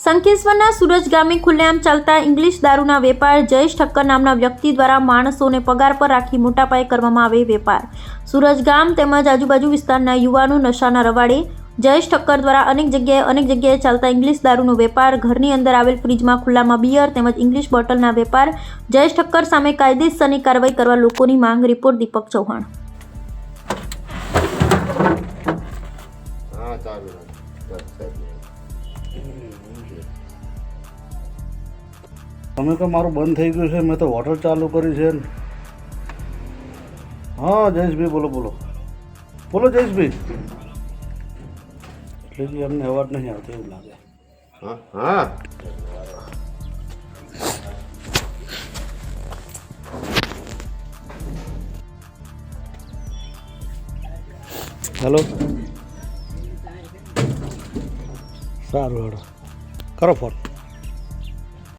શંખેશ્વરના સુરજ ગામે ખુલ્લેઆમ ચાલતા ઇંગ્લિશ દારૂના વેપાર જયેશ ઠક્કર નામના વ્યક્તિ દ્વારા માણસોને પગાર પર રાખી મોટા પાયે કરવામાં આવે વેપાર. સુરજ ગામ તેમજ આજુબાજુ વિસ્તારના યુવાનો નશાના રવાડે જયેશ ઠક્કર દ્વારા અનેક જગ્યાએ ચાલતા ઇંગ્લિશ દારૂનો વેપાર, ઘરની અંદર આવેલ ફ્રીજમાં ખુલ્લામાં બિયર તેમજ ઇંગ્લિશ બોટલના વેપાર. જયેશ ઠક્કર સામે કાયદેસરની કાર્યવાહી કરવા લોકોની માંગ. રિપોર્ટ દીપક ચૌહાણ. તમે તો મારું બંધ થઈ ગયું છે, મેં તો હોટલ ચાલુ કરી છે. હા જયેશભાઈ, બોલો બોલો બોલો જયેશભાઈ. એટલે અમને અવાજ નહીં આવતો એવું લાગે. હા હેલો, સારું હેડો કરો ફોન.